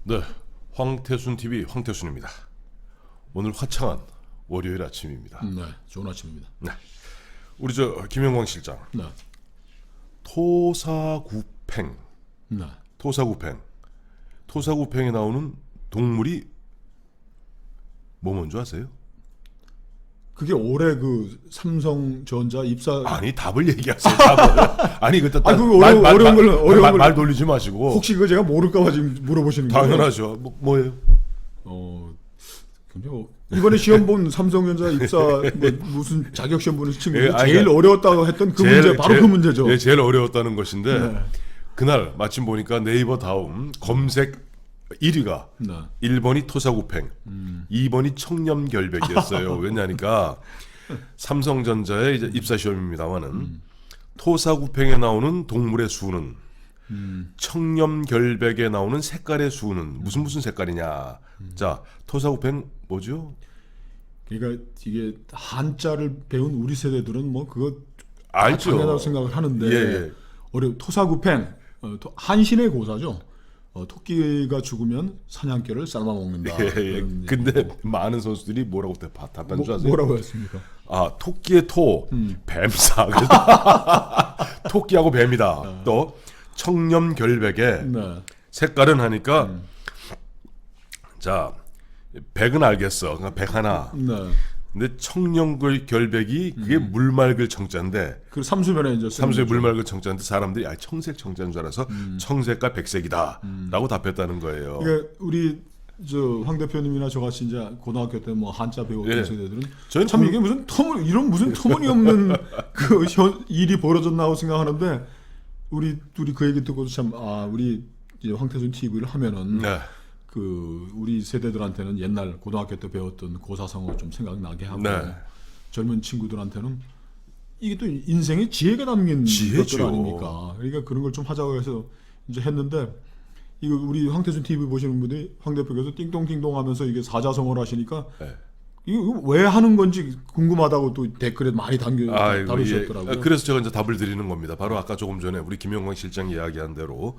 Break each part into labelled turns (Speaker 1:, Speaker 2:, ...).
Speaker 1: 네, 황태순 TV 황태순입니다. 오늘 화창한 월요일 아침입니다.
Speaker 2: 네, 좋은 아침입니다.
Speaker 1: 네, 우리 저 김영광 실장
Speaker 2: 네,
Speaker 1: 토사구팽,
Speaker 2: 네.
Speaker 1: 토사구팽에 나오는 동물이 뭐 뭔지 아세요?
Speaker 2: 그게 올해 그 삼성전자 입사
Speaker 1: 아니 답을 얘기하세요. 답을. 아니 그때
Speaker 2: 그거 어려운
Speaker 1: 말
Speaker 2: 걸
Speaker 1: 돌리지 마시고.
Speaker 2: 혹시 그거 제가 모를까봐 지금 물어보시는 거예요?
Speaker 1: 당연하죠. 뭐예요?
Speaker 2: 근데 이번에 시험 본 삼성전자 입사 뭐 무슨 자격 시험 보는 친구
Speaker 1: 예,
Speaker 2: 제일 어려웠다고 했던 그 문제 바로 그 문제죠.
Speaker 1: 예, 제일 어려웠다는 것인데
Speaker 2: 네.
Speaker 1: 그날 마침 보니까 네이버 다음 검색 1위가
Speaker 2: 네.
Speaker 1: 1번이 토사구팽, 2번이 청렴결백이었어요. 왜냐니까 삼성전자의 이제 입사 시험입니다만은 토사구팽에 나오는 동물의 수는 청렴결백에 나오는 색깔의 수는 무슨 색깔이냐. 자, 토사구팽 뭐죠?
Speaker 2: 그러니까 이게 한자를 배운 우리 세대들은 뭐 그거
Speaker 1: 알죠.
Speaker 2: 당연하다고 생각을 하는데
Speaker 1: 예.
Speaker 2: 토사구팽 한신의 고사죠. 토끼가 죽으면 사냥개를 삶아 먹는다.
Speaker 1: 예. 근데 많은 선수들이 뭐라고 답한 줄 아세요?
Speaker 2: 뭐라고 했습니까?
Speaker 1: 아, 토끼의 토, 뱀사. 토끼하고 뱀이다. 또 청렴결백의
Speaker 2: 네.
Speaker 1: 색깔은 하니까 자, 백은 알겠어. 그러니까 백 하나.
Speaker 2: 네.
Speaker 1: 근데 청렴결백이 그게 물맑을 청자인데
Speaker 2: 그 삼수면에 이제
Speaker 1: 삼수의 물맑을 청자인데 사람들이 청색 청자인 줄 알아서 청색과 백색이다라고 답했다는 거예요.
Speaker 2: 그러니까 우리 저 황 대표님이나 저같이 이제 고등학교 때 뭐 한자 배웠던
Speaker 1: 예.
Speaker 2: 세대들은
Speaker 1: 저는
Speaker 2: 참 이게 무슨 이런 무슨 터무니없는 그 일이 벌어졌나고 생각하는데 우리 둘이 그 얘기 듣고도 참 우리 이제 황태순 TV를 하면은
Speaker 1: 네.
Speaker 2: 그 우리 세대들한테는 옛날 고등학교 때 배웠던 고사성어 좀 생각나게 하고
Speaker 1: 네.
Speaker 2: 젊은 친구들한테는 이게 또 인생의 지혜가 담긴
Speaker 1: 지혜죠.
Speaker 2: 것들 아닙니까? 그러니까 그런 걸 좀 하자고 해서 이제 했는데 이거 우리 황태순 TV 보시는 분들이 황 대표께서 띵동띵동 하면서 이게 사자성어를 하시니까
Speaker 1: 네.
Speaker 2: 이거 왜 하는 건지 궁금하다고 또 댓글에 많이
Speaker 1: 아이고,
Speaker 2: 다루셨더라고요.
Speaker 1: 예. 그래서 제가 이제 답을 드리는 겁니다. 바로 아까 조금 전에 우리 김영광 실장이 이야기한 대로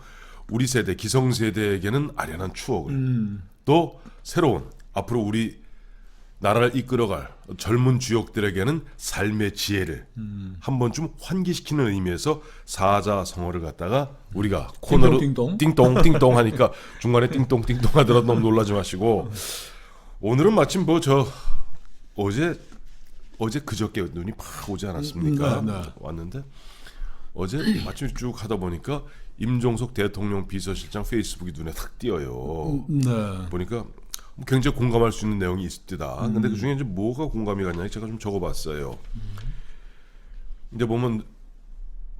Speaker 1: 우리 세대, 기성세대에게는 아련한 추억을 또 새로운 앞으로 우리 나라를 이끌어갈 젊은 주역들에게는 삶의 지혜를 한 번쯤 환기시키는 의미에서 사자성어를 갖다가 우리가 코너로 띵똥띵똥 하니까 중간에 띵똥띵똥 하더라도 너무 놀라지 마시고 오늘은 마침 어제 그저께 눈이 팍 오지 않았습니까?
Speaker 2: 네.
Speaker 1: 왔는데 어제 마침 쭉 하다 보니까 임종석 대통령 비서실장 페이스북이 눈에 탁 띄어요.
Speaker 2: 네.
Speaker 1: 보니까 굉장히 공감할 수 있는 내용이 있습니다. 근데 그 중에 이제 뭐가 공감이 갔냐 제가 좀 적어봤어요. 이제 보면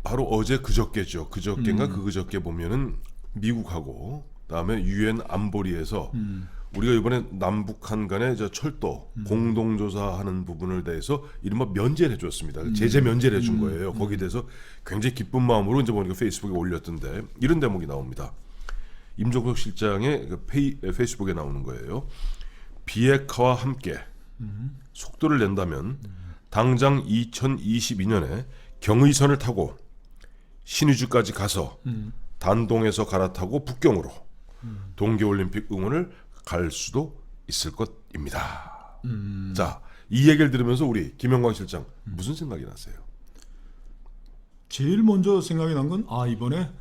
Speaker 1: 바로 어제 그저께죠. 그저께인가 그저께 보면은 미국하고 그다음에 유엔 안보리에서 우리가 이번에 남북한 간의 철도 공동조사하는 부분을 대해서 이른바 면제를 해줬습니다. 제재 면제를 해준 거예요. 거기에 대해서 굉장히 기쁜 마음으로 이제 보니까 페이스북에 올렸던데 이런 대목이 나옵니다. 임종석 실장의 페이스북에 나오는 거예요. 비핵화와 함께 속도를 낸다면 당장 2022년에 경의선을 타고 신의주까지 가서 단동에서 갈아타고 북경으로 동계올림픽 응원을 갈 수도 있을 것입니다. 자, 이 얘기를 들으면서 우리 김영광 실장 무슨 생각이 나세요?
Speaker 2: 제일 먼저 생각이 난 건 이번에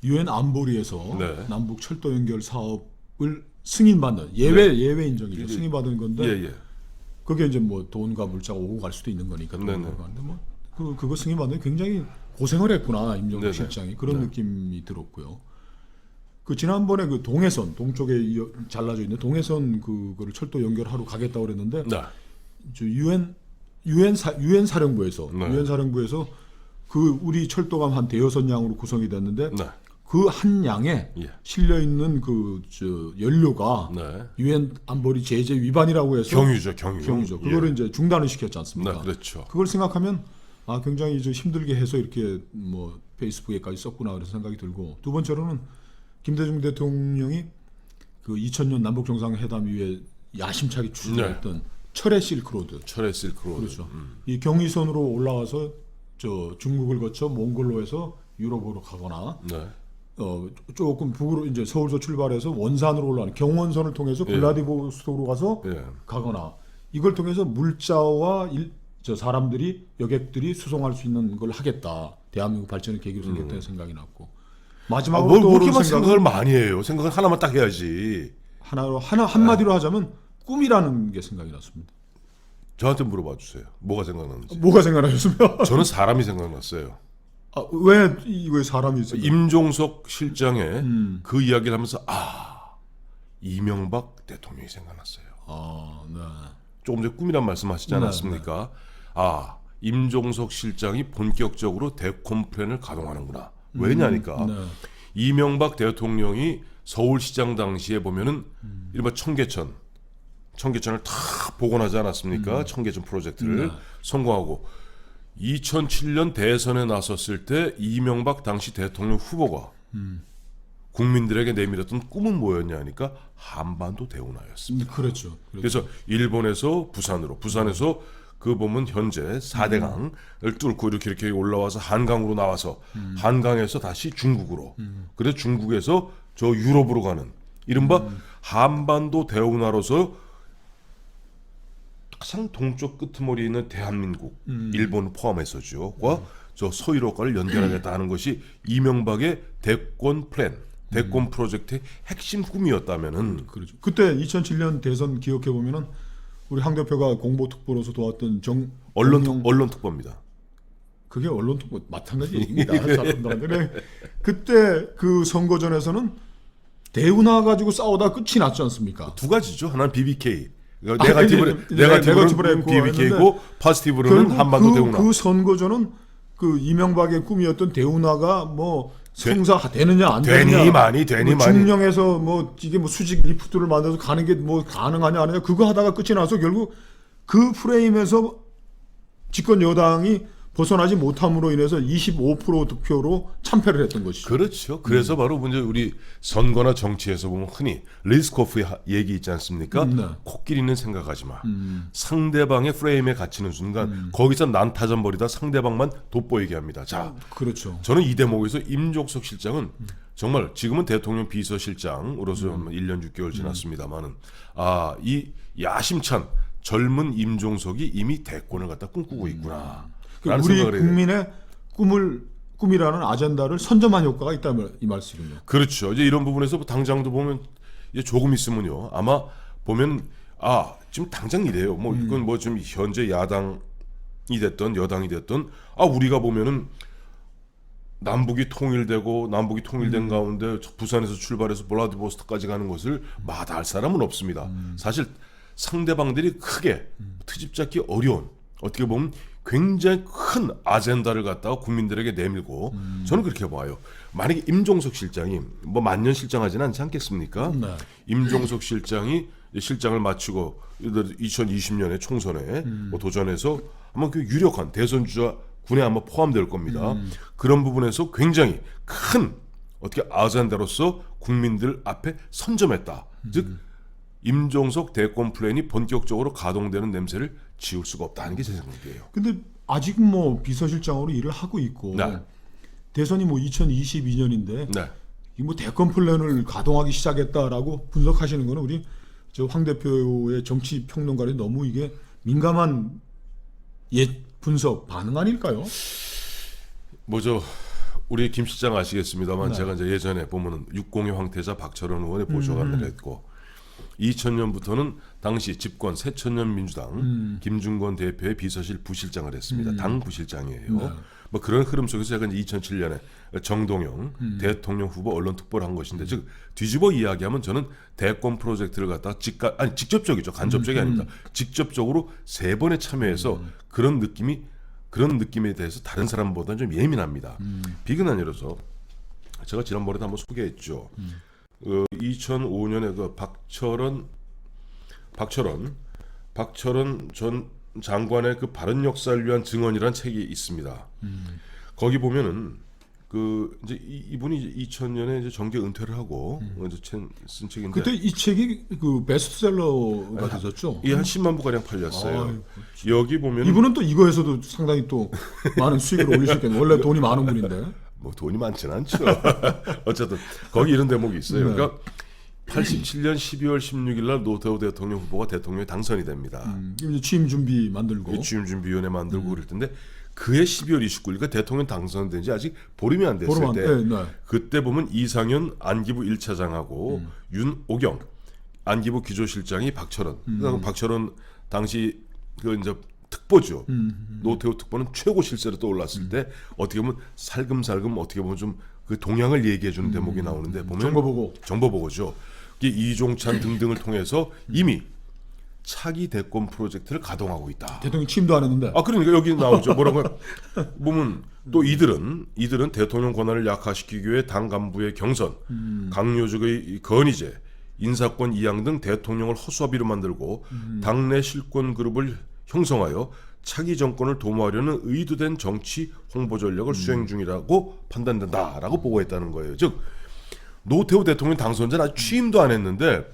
Speaker 2: 유엔 안보리에서
Speaker 1: 네.
Speaker 2: 남북 철도 연결 사업을 승인받는 예외 인정이죠. 승인받은 건데
Speaker 1: 예.
Speaker 2: 그게 이제 뭐 돈과 물자가 오고 갈 수도 있는 거니까
Speaker 1: 네네.
Speaker 2: 근데 뭐 그거 승인받는 굉장히 고생을 했구나 임종석
Speaker 1: 네네.
Speaker 2: 실장이 그런 느낌이 들었고요. 그 지난번에 그 동해선 동쪽에 잘라져 있는 동해선 그거를 철도 연결하러 가겠다고 그랬는데
Speaker 1: 네.
Speaker 2: 저 유엔 사령부에서
Speaker 1: 네.
Speaker 2: 유엔 사령부에서 그 우리 철도감 한 대여섯 양으로 구성이 됐는데
Speaker 1: 네.
Speaker 2: 그 한 양에
Speaker 1: 예.
Speaker 2: 실려 있는 연료가
Speaker 1: 네.
Speaker 2: 유엔 안보리 제재 위반이라고 해서 경유죠. 그거를 이제 중단을 시켰지 않습니까?
Speaker 1: 네, 그렇죠.
Speaker 2: 그걸 생각하면 굉장히 힘들게 해서 이렇게 뭐 페이스북에까지 썼구나 그런 생각이 들고 두 번째로는 김대중 대통령이 그 2000년 남북 정상회담 이후에 야심차게 추진했던 철의 실크로드. 그렇죠. 이 경의선으로 올라가서 저 중국을 거쳐 몽골로 해서 유럽으로 가거나
Speaker 1: 네.
Speaker 2: 조금 북으로 이제 서울서 출발해서 원산으로 올라가는 경원선을 통해서
Speaker 1: 예.
Speaker 2: 블라디보스톡으로 가서
Speaker 1: 예.
Speaker 2: 가거나 이걸 통해서 물자와 저 사람들이 여객들이 수송할 수 있는 걸 하겠다. 대한민국 발전의 계기로 생겼다는 생각이 났고 마지막으로
Speaker 1: 뭘
Speaker 2: 떠오르는
Speaker 1: 그렇게만
Speaker 2: 생각은
Speaker 1: 생각을 많이 해요. 생각은 하나만 딱 해야지.
Speaker 2: 한마디로 하자면 꿈이라는 게 생각이 났습니다.
Speaker 1: 저한테 물어봐 주세요. 뭐가 생각나는지.
Speaker 2: 뭐가 생각나셨습니까?
Speaker 1: 저는 사람이 생각났어요.
Speaker 2: 왜 이거에 사람이 있어요?
Speaker 1: 임종석 실장의 그 이야기를 하면서 이명박 대통령이 생각났어요.
Speaker 2: 네.
Speaker 1: 조금 전에 꿈이란 말씀하시지 않았습니까? 임종석 실장이 본격적으로 대권 플랜을 가동하는구나. 왜냐니까
Speaker 2: 네.
Speaker 1: 이명박 대통령이 서울시장 당시에 보면은 이른바 청계천을 다 복원하지 않았습니까? 청계천 프로젝트를 성공하고 2007년 대선에 나섰을 때 이명박 당시 대통령 후보가 국민들에게 내밀었던 꿈은 뭐였냐 하니까 한반도 대운하였습니다.
Speaker 2: 그렇죠.
Speaker 1: 그래서 일본에서 부산에서 그 보면 현재 4대강을 뚫고 이렇게 올라와서 한강으로 나와서 한강에서 다시 중국으로 그래서 중국에서 저 유럽으로 가는 이른바 한반도 대운하로서 가장 동쪽 끄트머리에 있는 대한민국, 일본을 포함해서죠.과 저 서유럽과를 연결하겠다 하는 것이 이명박의 대권 플랜, 대권 프로젝트의 핵심 꿈이었다면은
Speaker 2: 그렇죠. 그때 2007년 대선 기억해 보면은 우리 황 대표가 공보특보로서 도왔던
Speaker 1: 언론 특보입니다.
Speaker 2: 그게 언론 특보 마찬가지 얘기입니다. 사람들한테. 그때 그 선거전에서는 대운하 가지고 싸우다 끝이 났지 않습니까?
Speaker 1: 두 가지죠. 하나는 BBK.
Speaker 2: 네거티브로
Speaker 1: 네거티브는 BBK고 포지티브로는 한반도 대운하.
Speaker 2: 그 선거전은 그 이명박의 꿈이었던 대운하가 뭐 성사되느냐 안 되느냐,
Speaker 1: 되니 많이.
Speaker 2: 중령에서 뭐 이게 뭐 수직 리프트를 만들어서 가는 게 뭐 가능하냐 안 하냐 그거 하다가 끝이 나서 결국 그 프레임에서 집권 여당이 벗어나지 못함으로 인해서 25% 득표로 참패를 했던 것이죠.
Speaker 1: 그렇죠. 그래서 바로 먼저 우리 선거나 정치에서 보면 흔히 리스코프의 얘기 있지 않습니까? 코끼리는 생각하지 마. 상대방의 프레임에 갇히는 순간 거기서 난타전 벌이다 상대방만 돋보이게 합니다. 자,
Speaker 2: 그렇죠.
Speaker 1: 저는 이 대목에서 임종석 실장은 정말 지금은 대통령 비서실장으로서 1년 6개월 지났습니다만은 이 야심찬 젊은 임종석이 이미 대권을 갖다 꿈꾸고 있구나.
Speaker 2: 우리 국민의 꿈이라는 아젠다를 선점한 효과가 있다면 이 말씀이군요.
Speaker 1: 그렇죠. 이제 이런 부분에서 당장도 보면 이제 조금 있으면요. 아마 보면 지금 당장 이래요. 뭐 이건 뭐 지금 현재 야당이 됐던 여당이 됐던 우리가 보면은 남북이 통일된 가운데 부산에서 출발해서 블라디보스토크까지 가는 것을 마다할 사람은 없습니다. 사실 상대방들이 크게 트집 잡기 어려운 어떻게 보면 굉장히 큰 아젠다를 갖다가 국민들에게 내밀고 저는 그렇게 봐요. 만약에 임종석 실장이 뭐 만년 실장하지는 않지 않겠습니까? 임종석 실장이 실장을 마치고 2020년에 총선에 뭐 도전해서 아마 그 유력한 대선 주자 군에 아마 포함될 겁니다. 그런 부분에서 굉장히 큰 어떻게 아젠다로서 국민들 앞에 선점했다. 즉 임종석 대권 플랜이 본격적으로 가동되는 냄새를 지울 수가 없다는 게 제 생각이에요.
Speaker 2: 근데 아직 뭐 비서실장으로 일을 하고 있고 대선이 뭐 2022년인데 이 뭐 대권 플랜을 가동하기 시작했다라고 분석하시는 거는 우리 저 황 대표의 정치 평론가들이 너무 이게 민감한 분석 반응 아닐까요?
Speaker 1: 뭐죠? 우리 김 실장 아시겠습니다만 제가 이제 예전에 보면은 60의 황태자 박철원 의원의 보좌관을 했고 2000년부터는 당시 집권 새천년 민주당 김중건 대표의 비서실 부실장을 했습니다. 당 부실장이에요. 뭐 그런 흐름 속에서 제가 이제 2007년에 정동영 대통령 후보 언론 특보를 한 것인데 즉 뒤집어 이야기하면 저는 대권 프로젝트를 갖다가 직접적이죠. 간접적이 아닙니다. 직접적으로 3번에 참여해서 그런 느낌에 대해서 다른 사람보다는 좀 예민합니다. 비근한 예로서 제가 지난번에도 한번 소개했죠. 2005년에 그 박철원 전 장관의 그 바른 역사를 위한 증언이라는 책이 있습니다. 거기 보면은 그 이제 이분이 이제 2000년에 이제 정계 은퇴를 하고 이제 쓴 책인데
Speaker 2: 그때 이 책이 그 베스트셀러가 됐었죠.
Speaker 1: 한 10만 부 가량 팔렸어요. 여기 보면
Speaker 2: 이분은 또 이거에서도 상당히 또 많은 수익을 올릴 수 있겠네요. 원래 돈이 많은 분인데.
Speaker 1: 뭐 돈이 많지는 않죠. 어쨌든 거기 이런 대목이 있어요.
Speaker 2: 네.
Speaker 1: 그러니까 87년 12월 16일 날 노태우 대통령 후보가 대통령에 당선이 됩니다.
Speaker 2: 이제 취임 준비 만들고.
Speaker 1: 취임준비위원회 만들고 그럴 텐데 그해 12월 29일까 대통령 당선된 지 아직 보름이 안 됐을
Speaker 2: 보름 안-
Speaker 1: 때
Speaker 2: 네, 네.
Speaker 1: 그때 보면 이상현 안기부 1차장하고 윤오경 안기부 기조실장이 박철원 그러니까 박철원 당시 그 이제 특보죠. 노태우 특보는 최고 실세로 떠올랐을 때 어떻게 보면 살금살금 어떻게 보면 좀 그 동향을 얘기해 주는 대목이 나오는데 보면 정보보고죠. 이게 이종찬 등등을 통해서 이미 차기 대권 프로젝트를 가동하고 있다.
Speaker 2: 대통령 취임도 안 했는데.
Speaker 1: 아 그러니까 여기 나오죠. 뭐라고 보면 또 이들은 대통령 권한을 약화시키기 위해 당 간부의 경선, 강요직의 건의제, 인사권 이양 등 대통령을 허수아비로 만들고 당내 실권 그룹을 형성하여 차기 정권을 도모하려는 의도된 정치 홍보 전략을 수행 중이라고 판단된다라고 보고했다는 거예요. 즉 노태우 대통령 당선자는 아직 취임도 안 했는데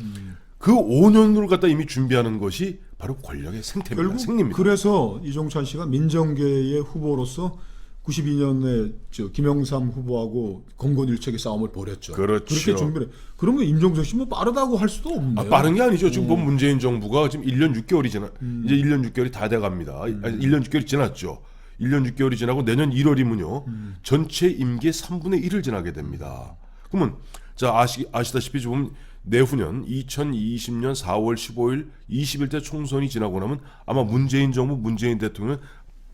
Speaker 1: 그 5년을 갖다 이미 준비하는 것이 바로 권력의 생태입니다.
Speaker 2: 결국
Speaker 1: 생립니다.
Speaker 2: 그래서 이종찬 씨가 민정계의 후보로서 92년에 김영삼 후보하고 공건일책의 싸움을 벌였죠.
Speaker 1: 그렇죠.
Speaker 2: 그렇게 준비를. 그러면 임종석 씨 뭐 빠르다고 할 수도 없네요.
Speaker 1: 빠른 게 아니죠. 지금 보면 문재인 정부가 지금 1년 6개월이 이제 1년 6개월이 다 돼갑니다. 아니, 1년 6개월이 지났죠. 1년 6개월이 지나고 내년 1월이면요. 전체 임기의 3분의 1을 지나게 됩니다. 그러면 자 아시다시피 지금 내후년 2020년 4월 15일 20일 때 총선이 지나고 나면 아마 문재인 정부 문재인 대통령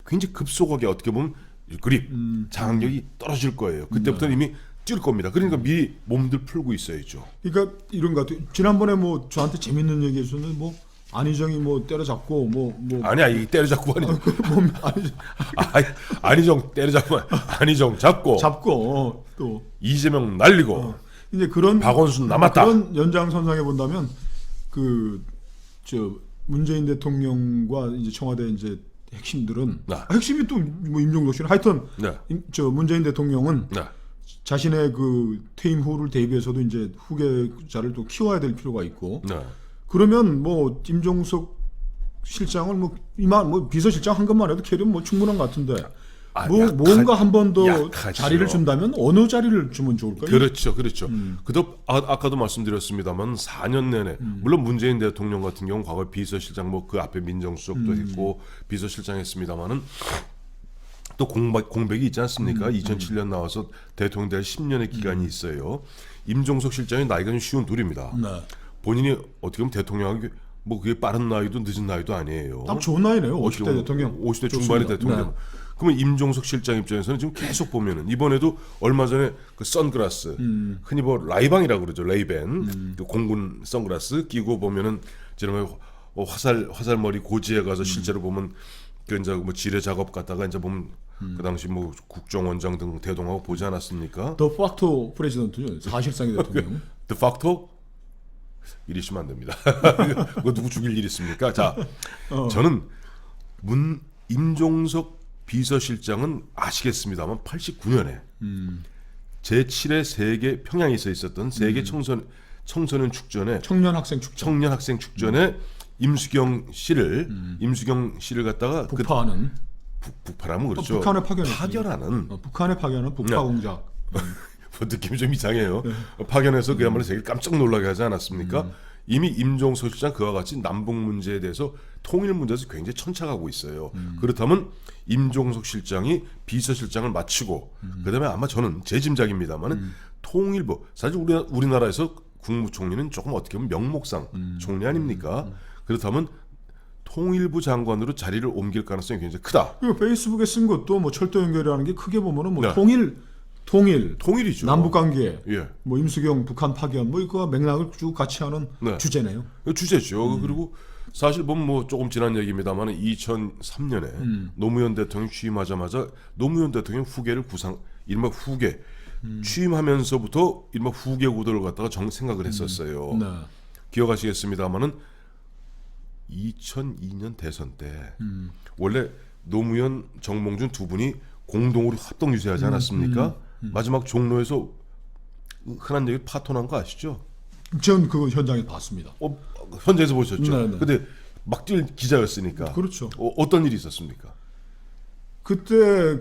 Speaker 1: 굉장히 급속하게 어떻게 보면 그립 장악력이 떨어질 거예요. 그때부터는 이미 뛸 겁니다. 그러니까 미리 몸들 풀고 있어야죠.
Speaker 2: 그러니까 이런 것 같아요. 지난번에 뭐 저한테 재밌는 얘기 해주셨는데 뭐 안희정이 뭐 때려잡고 뭐
Speaker 1: 아니야 이 때려잡고 안희정
Speaker 2: 안희정
Speaker 1: 안희정 때려잡고 안희정 잡고
Speaker 2: 또
Speaker 1: 이재명 날리고
Speaker 2: 이제 그런
Speaker 1: 박원순 남았다.
Speaker 2: 그런 연장선상에 본다면 그 저 문재인 대통령과 이제 청와대 이제 핵심들은
Speaker 1: 네.
Speaker 2: 핵심이 또 뭐 임종석 씨는 하여튼
Speaker 1: 네.
Speaker 2: 저 문재인 대통령은
Speaker 1: 네.
Speaker 2: 자신의 그 퇴임 후를 대비해서도 이제 후계자를 또 키워야 될 필요가 있고
Speaker 1: 네.
Speaker 2: 그러면 뭐 임종석 실장을 뭐 이만 뭐 비서실장 한 것만 해도 캐리어 뭐 충분한 것 같은데 뭔가 한 번 더
Speaker 1: 약하지요.
Speaker 2: 자리를 준다면 어느 자리를 주면 좋을까요?
Speaker 1: 그렇죠. 그도 아까도 말씀드렸습니다만 4년 내내 물론 문재인 대통령 같은 경우 과거 비서실장 뭐 그 앞에 민정수석도 했고 비서실장 했습니다만은 또 공백이 있지 않습니까? 2007년 나와서 대통령 될 10년의 기간이 있어요. 임종석 실장이 나이가 좀 쉬운 둘입니다.
Speaker 2: 네.
Speaker 1: 본인이 어떻게 보면 대통령하기 뭐 그게 빠른 나이도 늦은 나이도 아니에요.
Speaker 2: 딱 좋은 나이네요. 50대
Speaker 1: 어떻게
Speaker 2: 대통령.
Speaker 1: 50대
Speaker 2: 좋습니다.
Speaker 1: 중반의 대통령.
Speaker 2: 네.
Speaker 1: 그러면 임종석 실장 입장에서는 지금 계속 보면은 이번에도 얼마 전에 그 선글라스 흔히 뭐 라이방이라고 그러죠. 레이벤 그 공군 선글라스 끼고 보면은 지난번에 화살머리 고지에 가서 실제로 보면 그 이제 뭐 지뢰 작업 갔다가 이제 보면 그 당시 뭐 국정원장 등 대동하고 보지 않았습니까?
Speaker 2: 더 팍토 프레지던트죠. 사실상의 대통령.
Speaker 1: 드팍토 이러시면 안 됩니다. 그거 누구 죽일 일 있습니까? 자, 저는 임종석 비서실장은 아시겠습니다만 89년에 제7회 세계 평양에서 있었던 세계 청소년 축전에
Speaker 2: 청년 학생 축제.
Speaker 1: 청년 학생 축전에 임수경 씨를 갖다가
Speaker 2: 북파하는.
Speaker 1: 북파라면 그렇죠.
Speaker 2: 북한에 파견했죠.
Speaker 1: 파견하는
Speaker 2: 북한에 파견한 북파 공작.
Speaker 1: 뭐 느낌이 좀 이상해요. 파견해서 그야말로 세계를 깜짝 놀라게 하지 않았습니까? 이미 임종석 실장 그와 같이 남북 문제에 대해서 통일 문제에서 굉장히 천착하고 있어요. 그렇다면 임종석 실장이 비서실장을 마치고 그다음에 아마 저는 제 짐작입니다만은 통일부 사실 우리나라에서 국무총리는 조금 어떻게 보면 명목상 총리 아닙니까? 그렇다면 통일부 장관으로 자리를 옮길 가능성이 굉장히 크다.
Speaker 2: 그리고 페이스북에 쓴 것도 뭐 철도 연결이라는 게 크게 보면은 뭐
Speaker 1: 네.
Speaker 2: 통일이죠. 남북 관계,
Speaker 1: 예.
Speaker 2: 뭐 임수경 북한 파견, 뭐 이거 맥락을 쭉 같이 하는
Speaker 1: 네.
Speaker 2: 주제네요.
Speaker 1: 주제죠. 그리고 사실 보면 뭐 조금 지난 얘기입니다만 2003년에 노무현 대통령 취임하자마자 노무현 대통령 후계를 이른바 후계 취임하면서부터 이른바 후계 구도를 갖다가 생각을 했었어요.
Speaker 2: 네.
Speaker 1: 기억하시겠습니다만은 2002년 대선 때 원래 노무현 정몽준 두 분이 공동으로 합동 유세하지 않았습니까? 마지막 종로에서 흔한 얘기 파토난 거 아시죠?
Speaker 2: 전 그거 현장에 봤습니다.
Speaker 1: 현장에서 보셨죠?
Speaker 2: 네, 네.
Speaker 1: 근데 막 뛸 기자였으니까.
Speaker 2: 그렇죠.
Speaker 1: 어떤 일이 있었습니까?
Speaker 2: 그때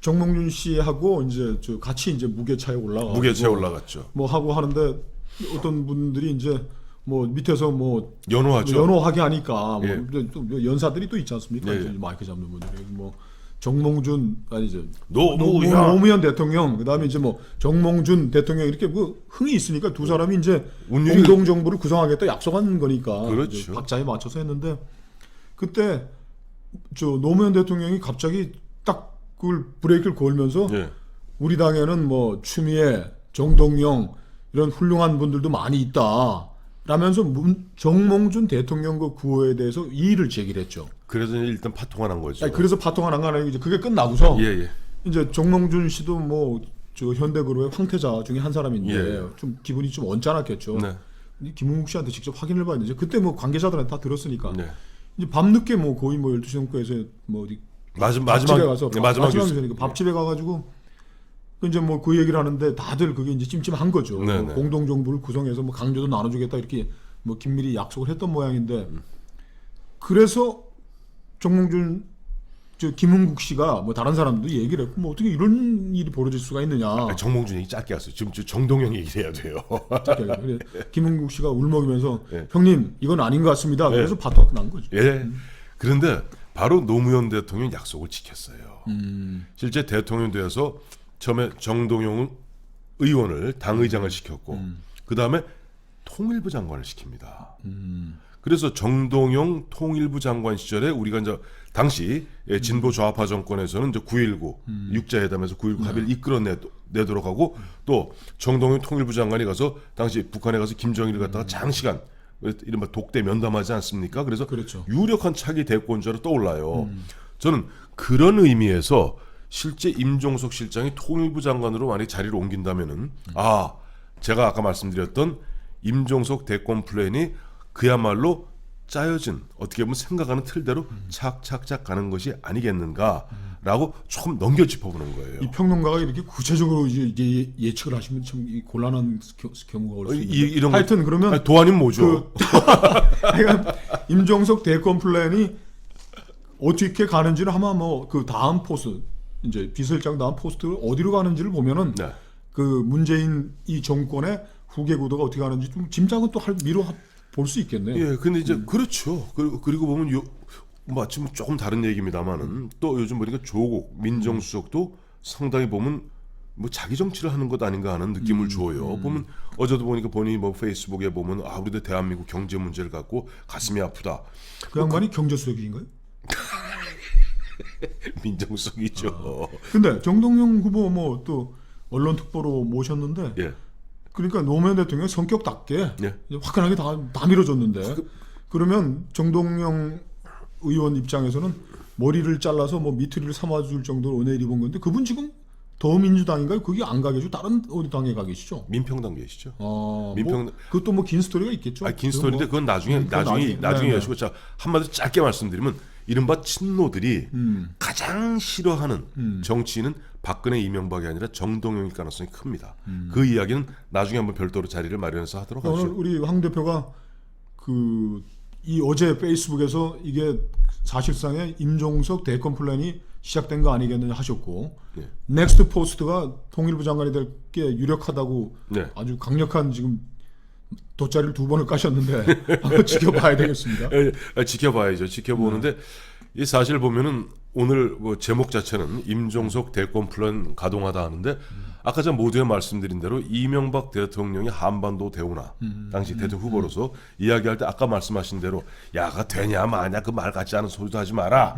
Speaker 2: 정몽준 씨하고 이제 저 같이 이제 무게차에 올라가
Speaker 1: 무게차에 올라갔죠.
Speaker 2: 뭐 하고 하는데 어떤 분들이 이제 뭐 밑에서 뭐
Speaker 1: 연호하죠.
Speaker 2: 연호하게 하니까 뭐
Speaker 1: 예.
Speaker 2: 또 연사들이 또 있지 않습니까?
Speaker 1: 예, 예.
Speaker 2: 이제 마이크 잡는 분들이 뭐 정몽준 아니죠
Speaker 1: 노무현.
Speaker 2: 노무현 대통령 그다음에 이제 뭐 정몽준 대통령 이렇게 뭐 흥이 있으니까 두 사람이 이제
Speaker 1: 운율이-
Speaker 2: 공동 정부를 구성하겠다 약속한 거니까
Speaker 1: 그렇죠.
Speaker 2: 이제 박자에 맞춰서 했는데 그때 저 노무현 대통령이 갑자기 딱 그걸 브레이크를 걸면서
Speaker 1: 예.
Speaker 2: 우리 당에는 뭐 추미애, 정동영 이런 훌륭한 분들도 많이 있다. 라면서 정몽준 대통령 그 구호에 대해서 이의를 제기를 했죠.
Speaker 1: 그래서 일단 파토가 난 거죠.
Speaker 2: 아니, 그래서 파통가 난 거 아니고 이제 그게 끝나고서
Speaker 1: 예, 예.
Speaker 2: 이제 정몽준 씨도 뭐 저 현대그룹의 황태자 중에 한 사람인데
Speaker 1: 예.
Speaker 2: 좀 기분이 좀 언짢았겠죠.
Speaker 1: 네.
Speaker 2: 김웅국 씨한테 직접 확인을 봐야 되죠. 그때 뭐 관계자들한테 다 들었으니까.
Speaker 1: 네.
Speaker 2: 이제 밤늦게 뭐 거의 뭐 12시 넘고에서 뭐 어디
Speaker 1: 마지막
Speaker 2: 밥집에 가서
Speaker 1: 네, 마지막 뉴스.
Speaker 2: 뉴스니까 밥집에 가가지고 이제 뭐 그 얘기를 하는데 다들 그게 이제 찜찜한 거죠.
Speaker 1: 네,
Speaker 2: 뭐
Speaker 1: 네.
Speaker 2: 공동 정부를 구성해서 뭐 강조도 나눠주겠다 이렇게 뭐 긴밀히 약속을 했던 모양인데 그래서 정몽준 저 김흥국 씨가 뭐 다른 사람도 얘기를 했고 뭐 어떻게 이런 일이 벌어질 수가 있느냐.
Speaker 1: 아니, 정몽준 얘기 짧게 했어요. 지금 저 정동영 얘기를 해야 돼요.
Speaker 2: 그래, 김흥국 씨가 울먹이면서
Speaker 1: 예.
Speaker 2: 형님 이건 아닌 것 같습니다.
Speaker 1: 예.
Speaker 2: 그래서 파토가 난 거죠.
Speaker 1: 예. 그런데 바로 노무현 대통령 약속을 지켰어요. 실제 대통령 되어서 처음에 정동영 의원을 당의장을 시켰고 그 다음에 통일부 장관을 시킵니다. 그래서 정동영 통일부 장관 시절에 우리가 이제 당시 진보 좌파 정권에서는 이제 9.19 육자회담에서 9.19 합의를 이끌어내도록 하고 또 정동영 통일부 장관이 가서 당시 북한에 가서 김정일을 갖다가 장시간 이른바 독대 면담하지 않습니까? 그래서
Speaker 2: 그렇죠.
Speaker 1: 유력한 차기 대권자로 떠올라요. 저는 그런 의미에서 실제 임종석 실장이 통일부 장관으로 만약 자리를 옮긴다면은 제가 아까 말씀드렸던 임종석 대권 플랜이 그야말로 짜여진 어떻게 보면 생각하는 틀대로 착착착 가는 것이 아니겠는가라고 조금 넘겨 짚어보는 거예요.
Speaker 2: 이 평론가가 이렇게 구체적으로 이제 예측을 하시면 참 이 곤란한 경우가 올 수 있는데
Speaker 1: 이런 거-
Speaker 2: 하여튼 그러면
Speaker 1: 아니, 도안이면 뭐죠?
Speaker 2: 그러니까 임종석 대권 플랜이 어떻게 가는지는 아마 뭐 그 다음 포스트 이제 비서실장 다음 포스트를 어디로 가는지를 보면은
Speaker 1: 네.
Speaker 2: 그 문재인 이 정권의 후계 구도가 어떻게 가는지 좀 짐작은 또 미뤄 볼 수 있겠네요.
Speaker 1: 예, 근데 이제 그렇죠. 그리고 보면 마침 조금 다른 얘기입니다만은 또 요즘 보니까 조국 민정수석도 상당히 보면 뭐 자기 정치를 하는 것 아닌가 하는 느낌을 줘요. 보면 어제도 보니까 본인이 뭐 페이스북에 보면 우리도 대한민국 경제 문제를 갖고 가슴이 아프다.
Speaker 2: 그 양반이 경제수석인가요?
Speaker 1: 민정수석이죠.
Speaker 2: 근데 정동영 후보 뭐 또 언론 특보로 모셨는데
Speaker 1: 예,
Speaker 2: 그러니까 노무현 대통령 성격답게
Speaker 1: 예.
Speaker 2: 이제 화끈하게 다 밀어줬는데 그러면 정동영 의원 입장에서는 머리를 잘라서 뭐 미트리를 삼아줄 정도로 은혜를 입은 건데 그분 지금 더민주당인가요? 거기 안 가 계시고 다른 어디 당에 가 계시죠?
Speaker 1: 민평당 계시죠?
Speaker 2: 뭐 그것도 뭐 긴 스토리가 있겠죠.
Speaker 1: 긴 스토리인데 그건 나중에
Speaker 2: 나중에.
Speaker 1: 여시고 자 한마디로 짧게 말씀드리면 이른바 친노들이 가장 싫어하는 정치인은 박근혜 이명박이 아니라 정동영일 가능성이 큽니다. 그 이야기는 나중에 한번 별도로 자리를 마련해서 하도록
Speaker 2: 오늘
Speaker 1: 하죠.
Speaker 2: 우리 황 대표가 이 어제 페이스북에서 이게 사실상의 임종석 대권 플랜이 시작된 거 아니겠느냐 하셨고
Speaker 1: 네.
Speaker 2: 넥스트 포스트가 통일부 장관이 될 게 유력하다고
Speaker 1: 네.
Speaker 2: 아주 강력한 지금 돗자리를 2번을 까셨는데 한번 지켜봐야 되겠습니다.
Speaker 1: 지켜봐야죠. 지켜보는데 이 사실 보면은 오늘 뭐 제목 자체는 임종석 대권 플랜 가동하다 하는데 아까 전 모두에 말씀드린 대로 이명박 대통령이 한반도 대우나 당시 대통령 후보로서 이야기할 때 아까 말씀하신 대로 야가 되냐 마냐 그 말 같지 않은 소리도 하지 마라.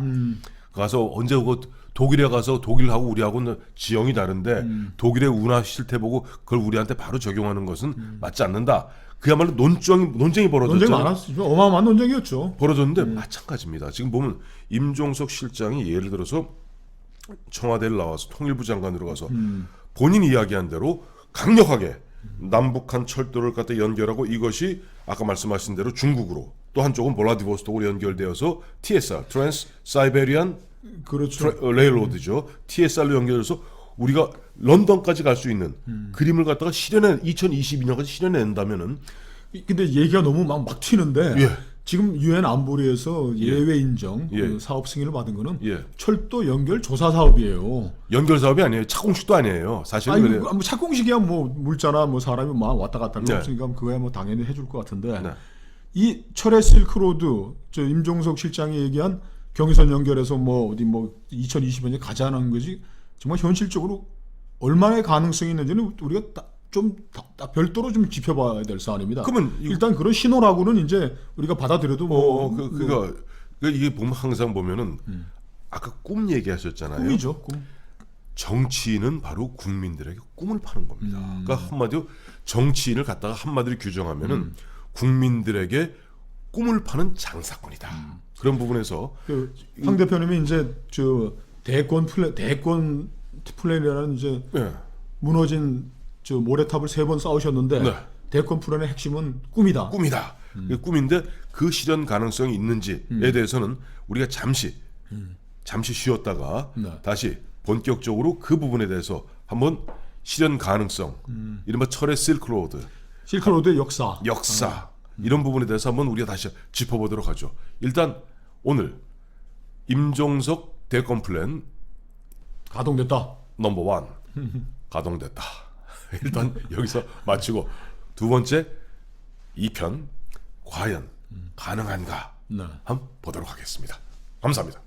Speaker 1: 가서 언제 그거 독일에 가서 독일하고 우리하고는 지형이 다른데 독일의 운하 실태 보고 그걸 우리한테 바로 적용하는 것은 맞지 않는다. 그야말로 논쟁이
Speaker 2: 논쟁이
Speaker 1: 벌어졌잖아요.
Speaker 2: 많았죠. 어마어마한 논쟁이었죠.
Speaker 1: 벌어졌는데 마찬가지입니다. 지금 보면 임종석 실장이 예를 들어서 청와대를 나와서 통일부 장관으로 가서 본인 이야기한 대로 강력하게 남북한 철도를 갖다 연결하고 이것이 아까 말씀하신 대로 중국으로 또 한쪽은 볼라디보스톡으로 연결되어서 TSR, 트랜스 사이베리안
Speaker 2: 그렇죠.
Speaker 1: 레일로드죠. TSR로 연결해서 우리가 런던까지 갈 수 있는 그림을 갖다가 2022년까지 실현낸다면은
Speaker 2: 근데 얘기가 너무 막 튀는데
Speaker 1: 예.
Speaker 2: 지금 유엔 안보리에서
Speaker 1: 예.
Speaker 2: 예외 인정
Speaker 1: 예.
Speaker 2: 그 사업 승인을 받은 거는
Speaker 1: 예.
Speaker 2: 철도 연결 조사 사업이에요.
Speaker 1: 연결 사업이 아니에요. 착공식도 아니에요. 사실은
Speaker 2: 아니
Speaker 1: 그래요.
Speaker 2: 뭐 착공식이야 뭐 물자나 뭐 사람이 막 왔다 갔다 할 거
Speaker 1: 네.
Speaker 2: 없으니까 그거야 뭐 당연히 해줄 것 같은데
Speaker 1: 네.
Speaker 2: 이 철의 실크로드 저 임종석 실장이 얘기한 경의선 연결해서 뭐 어디 뭐 2020년에 가자는 거지 정말 현실적으로 얼마나 가능성이 있는지는 우리가 별도로 좀 짚어봐야 될 사안입니다.
Speaker 1: 그러면
Speaker 2: 일단 그런 신호라고는 이제 우리가 받아들여도 뭐
Speaker 1: 이게 보면 항상 보면은 아까 꿈 얘기하셨잖아요.
Speaker 2: 꿈이죠. 꿈.
Speaker 1: 정치인은 바로 국민들에게 꿈을 파는 겁니다. 그러니까 한마디로 정치인을 갖다가 한마디로 규정하면은 국민들에게 꿈을 파는 장사꾼이다. 그런 부분에서
Speaker 2: 황 대표님이 이제 저 대권 플랜이라는 이제
Speaker 1: 예.
Speaker 2: 무너진 저 모래탑을 3번 쌓으셨는데
Speaker 1: 네.
Speaker 2: 대권 플랜의 핵심은 꿈이다.
Speaker 1: 꿈이다. 꿈인데 그 실현 가능성이 있는지에 대해서는 우리가 잠시 쉬었다가
Speaker 2: 네.
Speaker 1: 다시 본격적으로 그 부분에 대해서 한번 실현 가능성, 이른바 철의 실크로드,
Speaker 2: 실크로드의 역사.
Speaker 1: 이런 부분에 대해서 한번 우리가 다시 짚어보도록 하죠. 일단 오늘 임종석 대권 플랜
Speaker 2: 가동됐다.
Speaker 1: 넘버 1 가동됐다. 일단 여기서 마치고 두 번째 2편 과연 가능한가
Speaker 2: 네.
Speaker 1: 한번 보도록 하겠습니다. 감사합니다.